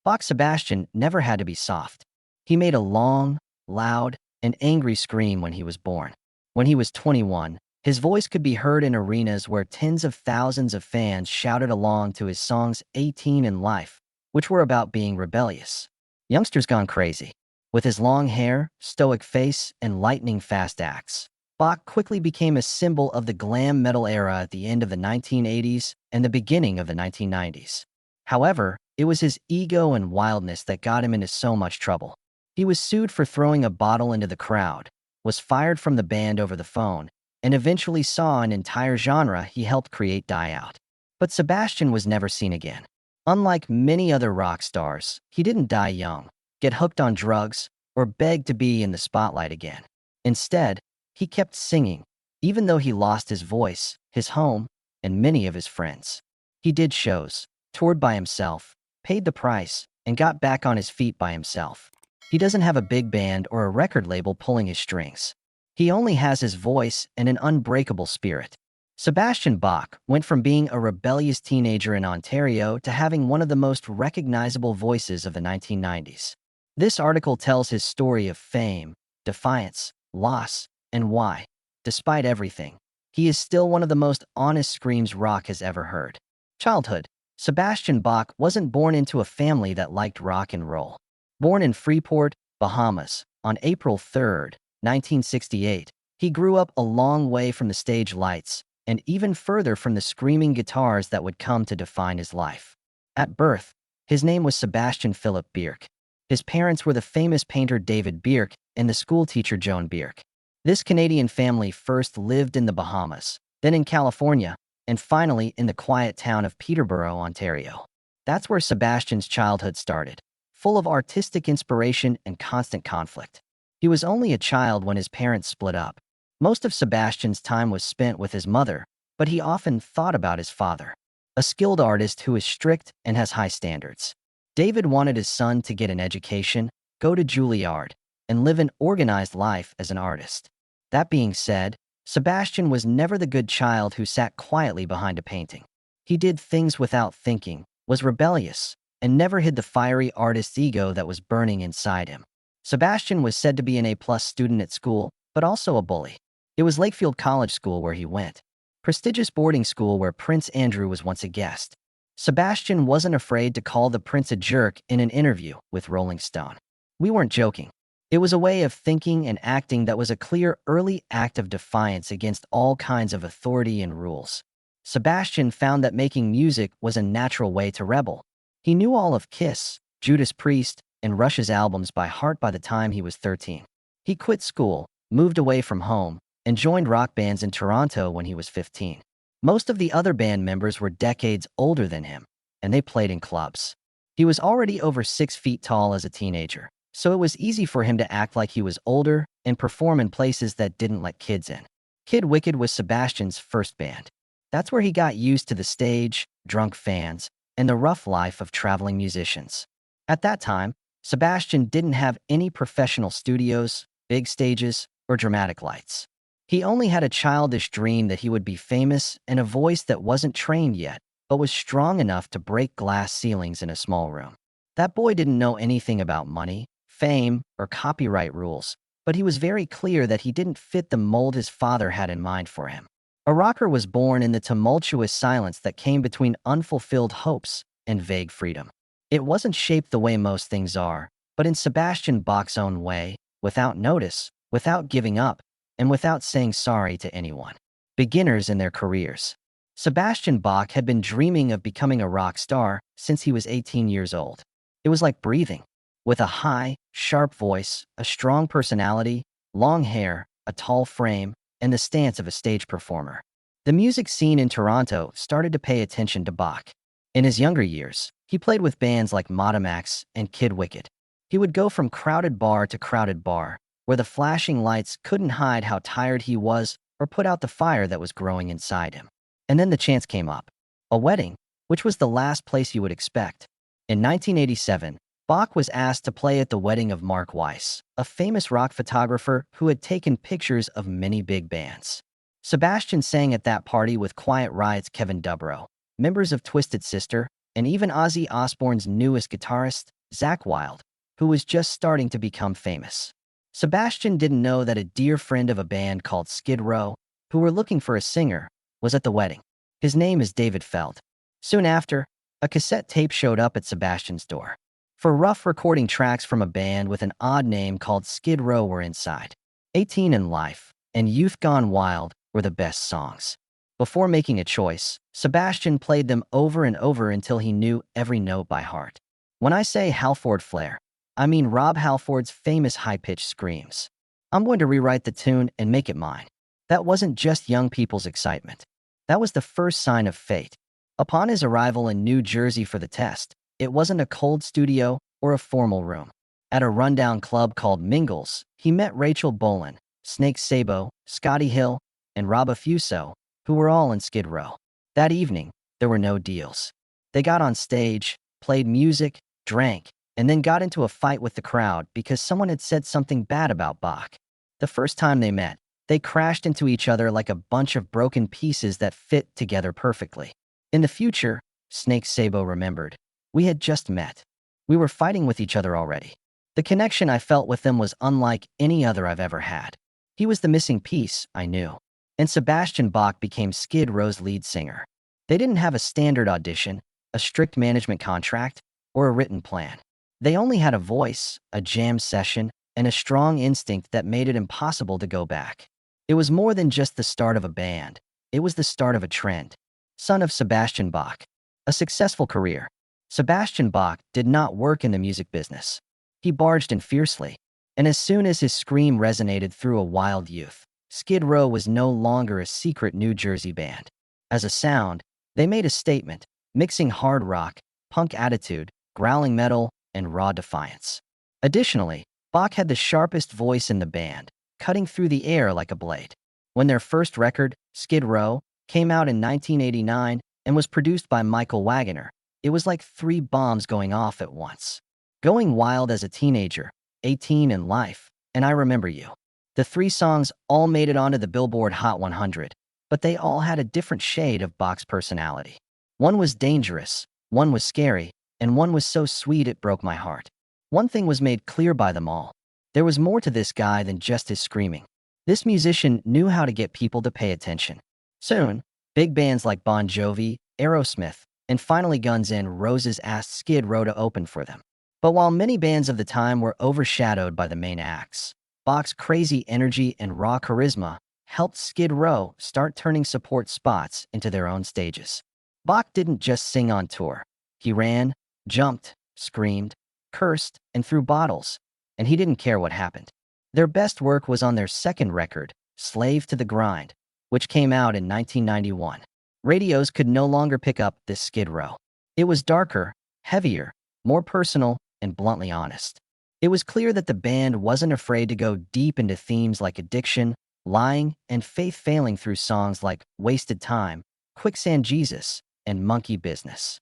Bach Sebastian never had to be soft. He made a long, loud, and angry scream when he was born. When he was 21, his voice could be heard in arenas where tens of thousands of fans shouted along to his songs 18 and Life, which were about being rebellious. Youngsters gone crazy. With his long hair, stoic face, and lightning-fast acts, Bach quickly became a symbol of the glam metal era at the end of the 1980s and the beginning of the 1990s. However, it was his ego and wildness that got him into so much trouble. He was sued for throwing a bottle into the crowd, was fired from the band over the phone, and eventually saw an entire genre he helped create die out. But Sebastian was never seen again. Unlike many other rock stars, he didn't die young, get hooked on drugs, or beg to be in the spotlight again. Instead, he kept singing, even though he lost his voice, his home, and many of his friends. He did shows, toured by himself, paid the price, and got back on his feet by himself. He doesn't have a big band or a record label pulling his strings. He only has his voice and an unbreakable spirit. Sebastian Bach went from being a rebellious teenager in Ontario to having one of the most recognizable voices of the 1990s. This article tells his story of fame, defiance, loss, and why, despite everything, he is still one of the most honest screams rock has ever heard. Childhood. Sebastian Bach wasn't born into a family that liked rock and roll. Born in Freeport, Bahamas, on April 3, 1968, he grew up a long way from the stage lights and even further from the screaming guitars that would come to define his life. At birth, his name was Sebastian Philip Bierk. His parents were the famous painter David Bierk and the schoolteacher Joan Bierk. This Canadian family first lived in the Bahamas, then in California, and finally in the quiet town of Peterborough, Ontario. That's where Sebastian's childhood started, full of artistic inspiration and constant conflict. He was only a child when his parents split up. Most of Sebastian's time was spent with his mother, but he often thought about his father, a skilled artist who is strict and has high standards. David wanted his son to get an education, go to Juilliard, and live an organized life as an artist. That being said, Sebastian was never the good child who sat quietly behind a painting. He did things without thinking, was rebellious, and never hid the fiery artist's ego that was burning inside him. Sebastian was said to be an A-plus student at school, but also a bully. It was Lakefield College School where he went, prestigious boarding school where Prince Andrew was once a guest. Sebastian wasn't afraid to call the prince a jerk in an interview with Rolling Stone. We weren't joking. It was a way of thinking and acting that was a clear early act of defiance against all kinds of authority and rules. Sebastian found that making music was a natural way to rebel. He knew all of Kiss, Judas Priest, and Rush's albums by heart by the time he was 13. He quit school, moved away from home, and joined rock bands in Toronto when he was 15. Most of the other band members were decades older than him, and they played in clubs. He was already over 6 feet tall as a teenager, so it was easy for him to act like he was older and perform in places that didn't let kids in. Kid Wicked was Sebastian's first band. That's where he got used to the stage, drunk fans, and the rough life of traveling musicians. At that time, Sebastian didn't have any professional studios, big stages, or dramatic lights. He only had a childish dream that he would be famous and a voice that wasn't trained yet, but was strong enough to break glass ceilings in a small room. That boy didn't know anything about money, fame, or copyright rules, but he was very clear that he didn't fit the mold his father had in mind for him. A rocker was born in the tumultuous silence that came between unfulfilled hopes and vague freedom. It wasn't shaped the way most things are, but in Sebastian Bach's own way, without notice, without giving up, and without saying sorry to anyone. Beginners in their careers. Sebastian Bach had been dreaming of becoming a rock star since he was 18 years old. It was like breathing. With a high, sharp voice, a strong personality, long hair, a tall frame, and the stance of a stage performer. The music scene in Toronto started to pay attention to Bach. In his younger years, he played with bands like Modamax and Kid Wicked. He would go from crowded bar to crowded bar, where the flashing lights couldn't hide how tired he was or put out the fire that was growing inside him. And then the chance came up. A wedding, which was the last place you would expect. In 1987, Bach was asked to play at the wedding of Mark Weiss, a famous rock photographer who had taken pictures of many big bands. Sebastian sang at that party with Quiet Riot's Kevin Dubrow, members of Twisted Sister, and even Ozzy Osbourne's newest guitarist, Zakk Wylde, who was just starting to become famous. Sebastian didn't know that a dear friend of a band called Skid Row, who were looking for a singer, was at the wedding. His name is David Feld. Soon after, a cassette tape showed up at Sebastian's door. For rough recording tracks from a band with an odd name called Skid Row were inside. 18 in Life and Youth Gone Wild were the best songs. Before making a choice, Sebastian played them over and over until he knew every note by heart. When I say Halford Flair, I mean Rob Halford's famous high-pitched screams. I'm going to rewrite the tune and make it mine. That wasn't just young people's excitement. That was the first sign of fate. Upon his arrival in New Jersey for the test, it wasn't a cold studio or a formal room. At a rundown club called Mingles, he met Rachel Bolan, Snake Sabo, Scotty Hill, and Rob Affuso, who were all in Skid Row. That evening, there were no deals. They got on stage, played music, drank, and then got into a fight with the crowd because someone had said something bad about Bach. The first time they met, they crashed into each other like a bunch of broken pieces that fit together perfectly. In the future, Snake Sabo remembered, we had just met. We were fighting with each other already. The connection I felt with them was unlike any other I've ever had. He was the missing piece, I knew. And Sebastian Bach became Skid Row's lead singer. They didn't have a standard audition, a strict management contract, or a written plan. They only had a voice, a jam session, and a strong instinct that made it impossible to go back. It was more than just the start of a band. It was the start of a trend. Son of Sebastian Bach. A successful career. Sebastian Bach did not work in the music business. He barged in fiercely, and as soon as his scream resonated through a wild youth, Skid Row was no longer a secret New Jersey band. As a sound, they made a statement, mixing hard rock, punk attitude, growling metal, and raw defiance. Additionally, Bach had the sharpest voice in the band, cutting through the air like a blade. When their first record, Skid Row, came out in 1989 and was produced by Michael Wagoner, it was like 3 bombs going off at once. Going Wild as a Teenager, 18 in Life, and I Remember You. The 3 songs all made it onto the Billboard Hot 100, but they all had a different shade of Bach's personality. One was dangerous, one was scary, and one was so sweet it broke my heart. One thing was made clear by them all. There was more to this guy than just his screaming. This musician knew how to get people to pay attention. Soon, big bands like Bon Jovi, Aerosmith, and finally Guns N' Roses asked Skid Row to open for them. But while many bands of the time were overshadowed by the main acts, Bach's crazy energy and raw charisma helped Skid Row start turning support spots into their own stages. Bach didn't just sing on tour. He ran, jumped, screamed, cursed, and threw bottles, and he didn't care what happened. Their best work was on their second record, Slave to the Grind, which came out in 1991. Radios could no longer pick up this Skid Row. It was darker, heavier, more personal, and bluntly honest. It was clear that the band wasn't afraid to go deep into themes like addiction, lying, and faith failing through songs like Wasted Time, Quicksand Jesus, and Monkey Business.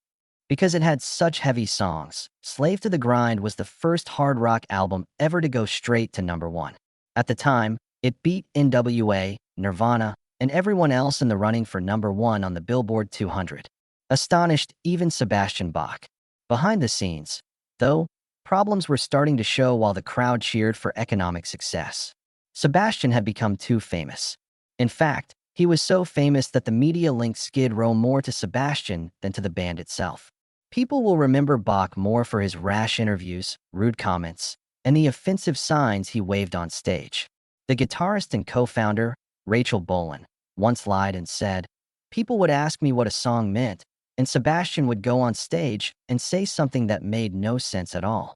Because it had such heavy songs, Slave to the Grind was the first hard rock album ever to go straight to #1. At the time, it beat NWA, Nirvana, and everyone else in the running for #1 on the Billboard 200. Astonished even Sebastian Bach. Behind the scenes, though, problems were starting to show while the crowd cheered for economic success. Sebastian had become too famous. In fact, he was so famous that the media linked Skid Row more to Sebastian than to the band itself. People will remember Bach more for his rash interviews, rude comments, and the offensive signs he waved on stage. The guitarist and co-founder, Rachel Bolan, once lied and said, "People would ask me what a song meant, and Sebastian would go on stage and say something that made no sense at all.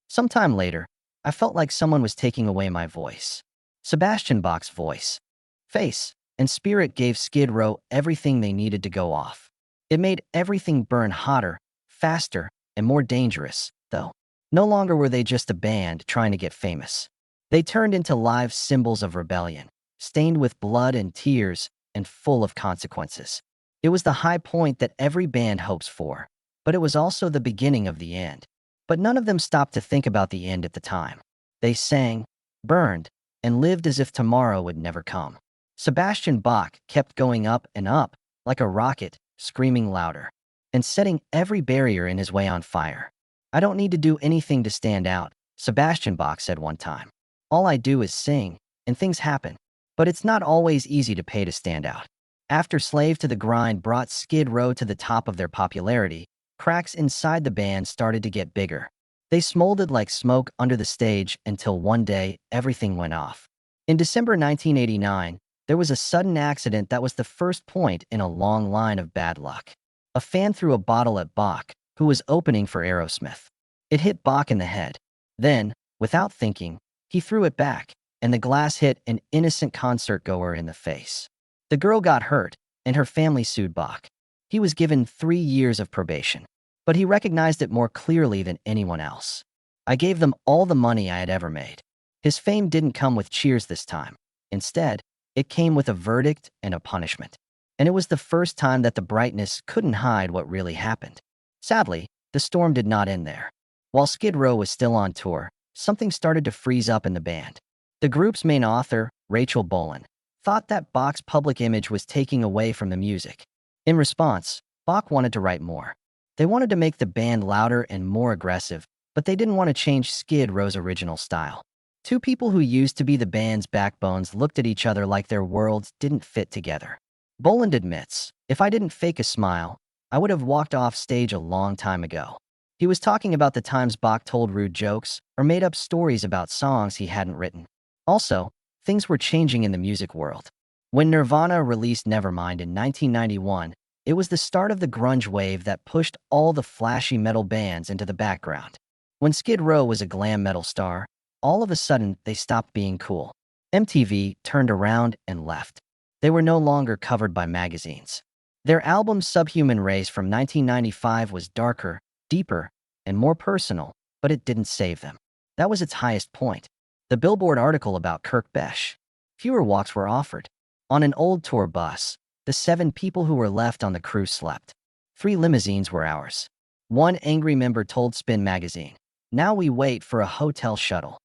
Sometime later, I felt like someone was taking away my voice." Sebastian Bach's voice, face, and spirit gave Skid Row everything they needed to go off. It made everything burn hotter, faster, and more dangerous, though. No longer were they just a band trying to get famous. They turned into live symbols of rebellion, stained with blood and tears and full of consequences. It was the high point that every band hopes for, but it was also the beginning of the end. But none of them stopped to think about the end at the time. They sang, burned, and lived as if tomorrow would never come. Sebastian Bach kept going up and up, like a rocket, screaming louder. and setting every barrier in his way on fire. "I don't need to do anything to stand out," Sebastian Bach said one time. "All I do is sing, and things happen." But it's not always easy to pay to stand out. After Slave to the Grind brought Skid Row to the top of their popularity, cracks inside the band started to get bigger. They smoldered like smoke under the stage until one day everything went off. In December 1989, there was a sudden accident that was the first point in a long line of bad luck. A fan threw a bottle at Bach, who was opening for Aerosmith. It hit Bach in the head. Then, without thinking, he threw it back, and the glass hit an innocent concertgoer in the face. The girl got hurt, and her family sued Bach. He was given 3 years of probation, but he recognized it more clearly than anyone else. "I gave them all the money I had ever made." His fame didn't come with cheers this time. Instead, it came with a verdict and a punishment. And it was the first time that the brightness couldn't hide what really happened. Sadly, the storm did not end there. While Skid Row was still on tour, something started to freeze up in the band. The group's main author, Rachel Bolan, thought that Bach's public image was taking away from the music. In response, Bach wanted to write more. They wanted to make the band louder and more aggressive, but they didn't want to change Skid Row's original style. Two people who used to be the band's backbones looked at each other like their worlds didn't fit together. Boland admits, "If I didn't fake a smile, I would have walked off stage a long time ago." He was talking about the times Bach told rude jokes or made up stories about songs he hadn't written. Also, things were changing in the music world. When Nirvana released Nevermind in 1991, it was the start of the grunge wave that pushed all the flashy metal bands into the background. When Skid Row was a glam metal star, all of a sudden they stopped being cool. MTV turned around and left. They were no longer covered by magazines. Their album Subhuman Race from 1995 was darker, deeper, and more personal, but it didn't save them. That was its highest point. The Billboard article about Kurt Besch. Fewer walks were offered. On an old tour bus, the 7 people who were left on the crew slept. 3 limousines were ours. One angry member told Spin magazine, "Now we wait for a hotel shuttle."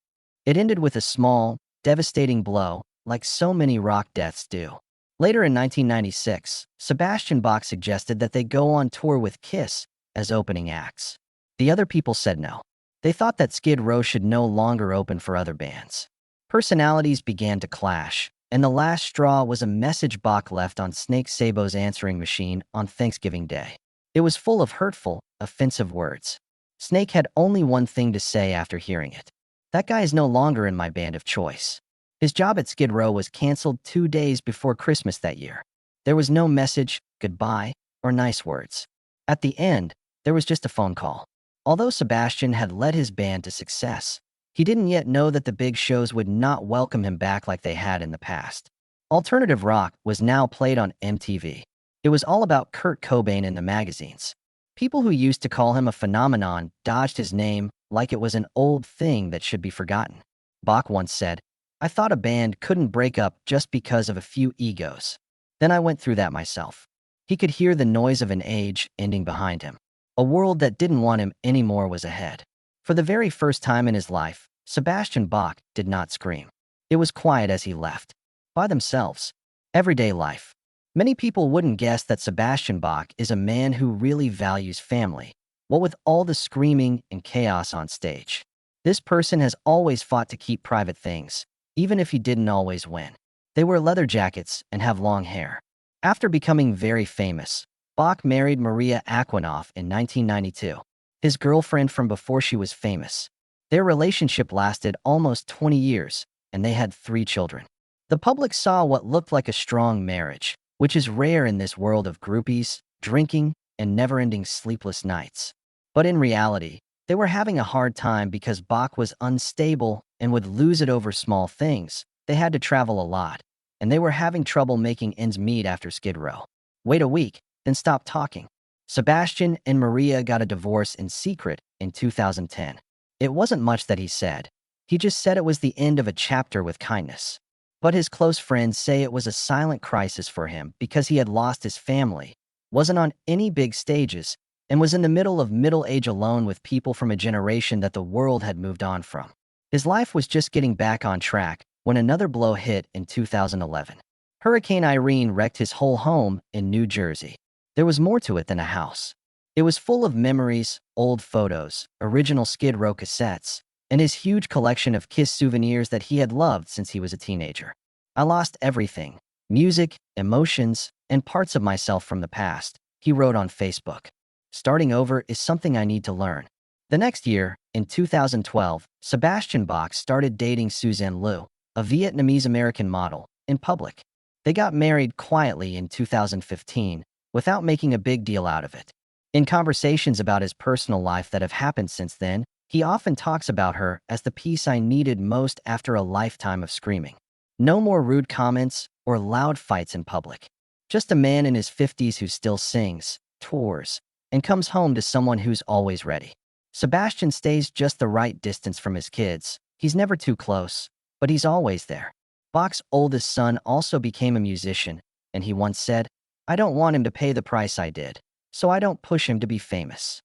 It ended with a small, devastating blow, like so many rock deaths do. Later in 1996, Sebastian Bach suggested that they go on tour with Kiss as opening acts. The other people said no. They thought that Skid Row should no longer open for other bands. Personalities began to clash, and the last straw was a message Bach left on Snake Sabo's answering machine on Thanksgiving Day. It was full of hurtful, offensive words. Snake had only one thing to say after hearing it. "That guy is no longer in my band of choice." His job at Skid Row was canceled 2 days before Christmas that year. There was no message, goodbye, or nice words. At the end, there was just a phone call. Although Sebastian had led his band to success, he didn't yet know that the big shows would not welcome him back like they had in the past. Alternative rock was now played on MTV. It was all about Kurt Cobain in the magazines. People who used to call him a phenomenon dodged his name like it was an old thing that should be forgotten. Bach once said, "I thought a band couldn't break up just because of a few egos. Then I went through that myself." He could hear the noise of an age ending behind him. A world that didn't want him anymore was ahead. For the very first time in his life, Sebastian Bach did not scream. It was quiet as he left. By themselves. Everyday life. Many people wouldn't guess that Sebastian Bach is a man who really values family, what with all the screaming and chaos on stage. This person has always fought to keep private things, even if he didn't always win. They wear leather jackets and have long hair. After becoming very famous, Bach married Maria Aquinoff in 1992, his girlfriend from before she was famous. Their relationship lasted almost 20 years, and they had 3 children. The public saw what looked like a strong marriage, which is rare in this world of groupies, drinking, and never-ending sleepless nights. But in reality, they were having a hard time because Bach was unstable and would lose it over small things. They had to travel a lot, and they were having trouble making ends meet after Skid Row. Wait a week, then stop talking. Sebastian and Maria got a divorce in secret in 2010. It wasn't much that he said. He just said it was the end of a chapter with kindness. But his close friends say it was a silent crisis for him because he had lost his family, wasn't on any big stages, and was in the middle of middle age alone with people from a generation that the world had moved on from. His life was just getting back on track when another blow hit in 2011. Hurricane Irene wrecked his whole home in New Jersey. There was more to it than a house. It was full of memories, old photos, original Skid Row cassettes, and his huge collection of Kiss souvenirs that he had loved since he was a teenager. I lost everything: music, emotions, and parts of myself from the past, he wrote on Facebook. Starting over is something I need to learn. The next year, in 2012, Sebastian Bach started dating Suzanne Liu, a Vietnamese-American model, in public. They got married quietly in 2015, without making a big deal out of it. In conversations about his personal life that have happened since then, he often talks about her as the piece I needed most after a lifetime of screaming. No more rude comments or loud fights in public. Just a man in his 50s who still sings, tours, and comes home to someone who's always ready. Sebastian stays just the right distance from his kids. He's never too close, but he's always there. Bach's oldest son also became a musician, and he once said, "I don't want him to pay the price I did, so I don't push him to be famous."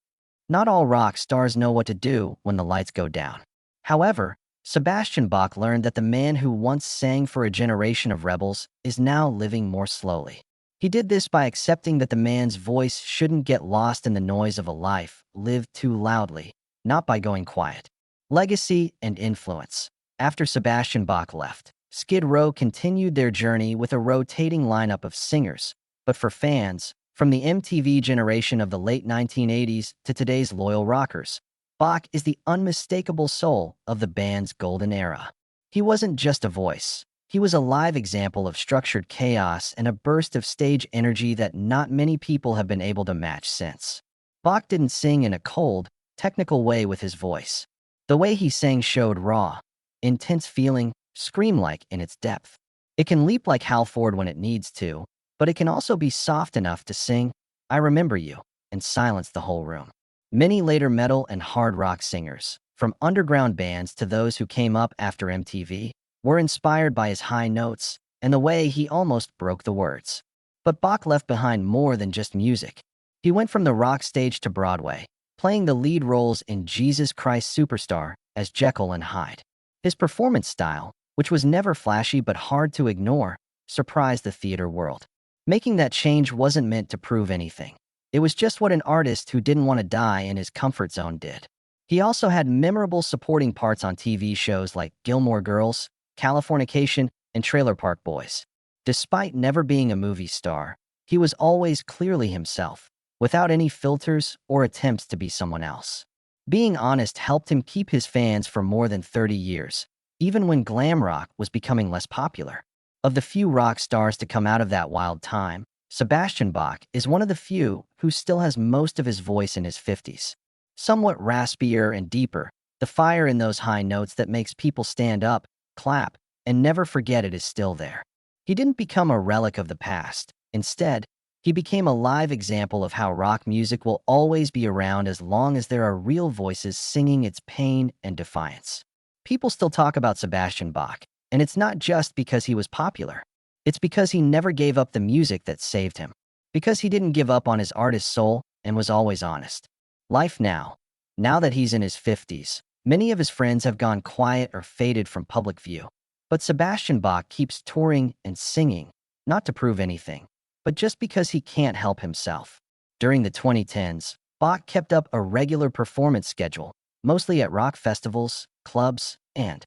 Not all rock stars know what to do when the lights go down. However, Sebastian Bach learned that the man who once sang for a generation of rebels is now living more slowly. He did this by accepting that the man's voice shouldn't get lost in the noise of a life lived too loudly, not by going quiet. Legacy and influence. After Sebastian Bach left, Skid Row continued their journey with a rotating lineup of singers, but for fans, from the MTV generation of the late 1980s to today's loyal rockers, Bach is the unmistakable soul of the band's golden era. He wasn't just a voice. He was a live example of structured chaos and a burst of stage energy that not many people have been able to match since. Bach didn't sing in a cold, technical way with his voice. The way he sang showed raw, intense feeling, scream-like in its depth. It can leap like Halford when it needs to, but it can also be soft enough to sing, "I Remember You," and silence the whole room. Many later metal and hard rock singers, from underground bands to those who came up after MTV, were inspired by his high notes and the way he almost broke the words. But Bach left behind more than just music. He went from the rock stage to Broadway, playing the lead roles in Jesus Christ Superstar as Jekyll and Hyde. His performance style, which was never flashy but hard to ignore, surprised the theater world. Making that change wasn't meant to prove anything. It was just what an artist who didn't want to die in his comfort zone did. He also had memorable supporting parts on TV shows like Gilmore Girls, Californication, and Trailer Park Boys. Despite never being a movie star, he was always clearly himself, without any filters or attempts to be someone else. Being honest helped him keep his fans for more than 30 years, even when glam rock was becoming less popular. Of the few rock stars to come out of that wild time, Sebastian Bach is one of the few who still has most of his voice in his 50s. Somewhat raspier and deeper, the fire in those high notes that makes people stand up, clap, and never forget it is still there. He didn't become a relic of the past. Instead, he became a live example of how rock music will always be around as long as there are real voices singing its pain and defiance. People still talk about Sebastian Bach, and it's not just because he was popular. It's because he never gave up the music that saved him. Because he didn't give up on his artist soul and was always honest. Life now. Now that he's in his 50s, many of his friends have gone quiet or faded from public view. But Sebastian Bach keeps touring and singing, not to prove anything, but just because he can't help himself. During the 2010s, Bach kept up a regular performance schedule, mostly at rock festivals, clubs, and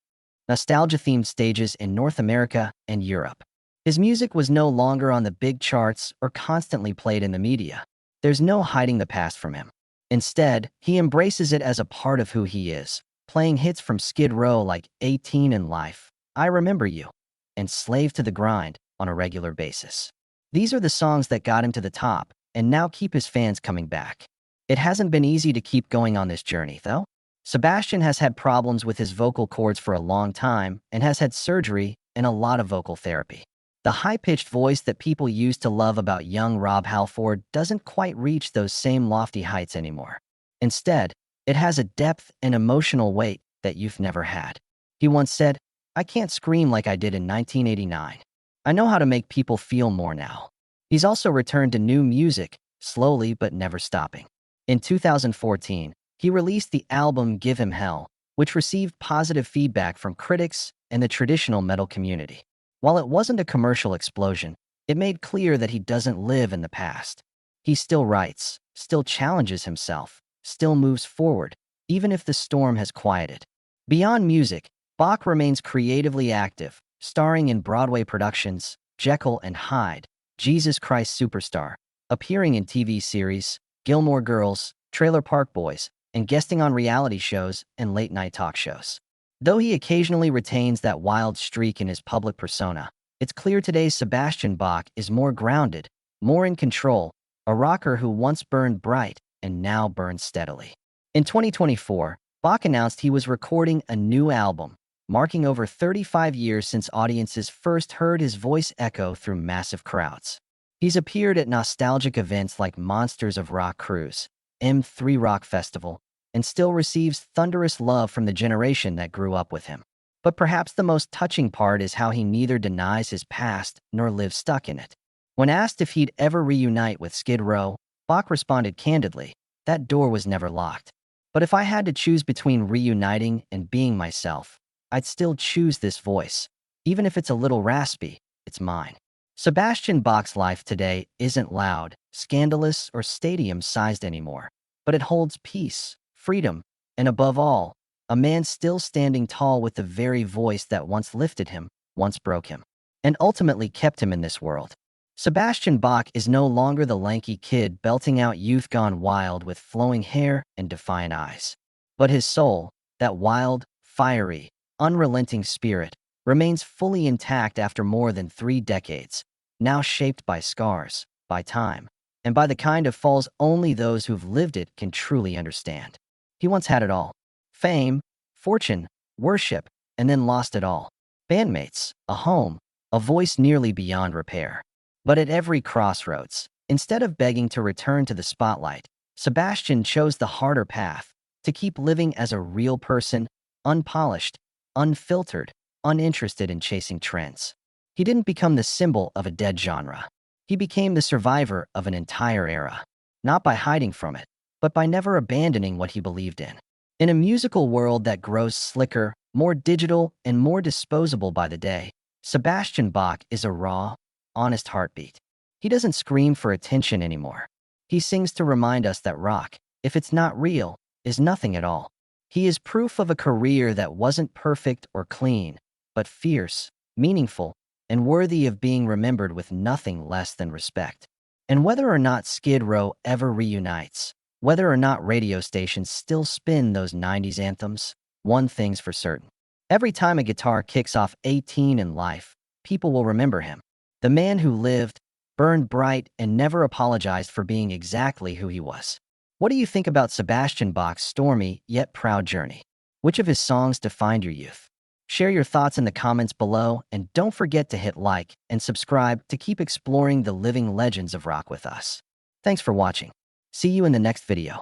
nostalgia-themed stages in North America and Europe. His music was no longer on the big charts or constantly played in the media. There's no hiding the past from him. Instead, he embraces it as a part of who he is, playing hits from Skid Row like 18 in Life, I Remember You, and Slave to the Grind on a regular basis. These are the songs that got him to the top and now keep his fans coming back. It hasn't been easy to keep going on this journey, though. Sebastian has had problems with his vocal cords for a long time and has had surgery and a lot of vocal therapy. The high-pitched voice that people used to love about young Rob Halford doesn't quite reach those same lofty heights anymore. Instead, it has a depth and emotional weight that you've never had. He once said, "I can't scream like I did in 1989. I know how to make people feel more now." He's also returned to new music, slowly but never stopping. In 2014, he released the album Give Him Hell, which received positive feedback from critics and the traditional metal community. While it wasn't a commercial explosion, it made clear that he doesn't live in the past. He still writes, still challenges himself, still moves forward, even if the storm has quieted. Beyond music, Bach remains creatively active, starring in Broadway productions, Jekyll and Hyde, Jesus Christ Superstar, appearing in TV series, Gilmore Girls, Trailer Park Boys, and guesting on reality shows and late-night talk shows. Though he occasionally retains that wild streak in his public persona, it's clear today's Sebastian Bach is more grounded, more in control, a rocker who once burned bright and now burns steadily. In 2024, Bach announced he was recording a new album, marking over 35 years since audiences first heard his voice echo through massive crowds. He's appeared at nostalgic events like Monsters of Rock Cruise, M3 Rock Festival, and still receives thunderous love from the generation that grew up with him. But perhaps the most touching part is how he neither denies his past nor lives stuck in it. When asked if he'd ever reunite with Skid Row, Bach responded candidly, "That door was never locked. But if I had to choose between reuniting and being myself, I'd still choose this voice. Even if it's a little raspy, it's mine." Sebastian Bach's life today isn't loud, scandalous, or stadium-sized anymore, but it holds peace, freedom, and above all, a man still standing tall with the very voice that once lifted him, once broke him, and ultimately kept him in this world. Sebastian Bach is no longer the lanky kid belting out Youth Gone Wild with flowing hair and defiant eyes. But his soul, that wild, fiery, unrelenting spirit, remains fully intact after more than 3 decades, now shaped by scars, by time, and by the kind of falls only those who've lived it can truly understand. He once had it all: fame, fortune, worship, and then lost it all. Bandmates, a home, a voice nearly beyond repair. But at every crossroads, instead of begging to return to the spotlight, Sebastian chose the harder path, to keep living as a real person, unpolished, unfiltered, uninterested in chasing trends. He didn't become the symbol of a dead genre. He became the survivor of an entire era, not by hiding from it, but by never abandoning what he believed in. In a musical world that grows slicker, more digital, and more disposable by the day, Sebastian Bach is a raw, honest heartbeat. He doesn't scream for attention anymore. He sings to remind us that rock, if it's not real, is nothing at all. He is proof of a career that wasn't perfect or clean, but fierce, meaningful, and worthy of being remembered with nothing less than respect. And whether or not Skid Row ever reunites, whether or not radio stations still spin those 90s anthems, one thing's for certain. Every time a guitar kicks off 18 in life, people will remember him. The man who lived, burned bright, and never apologized for being exactly who he was. What do you think about Sebastian Bach's stormy yet proud journey? Which of his songs defined your youth? Share your thoughts in the comments below, and don't forget to hit like and subscribe to keep exploring the living legends of rock with us. Thanks for watching. See you in the next video.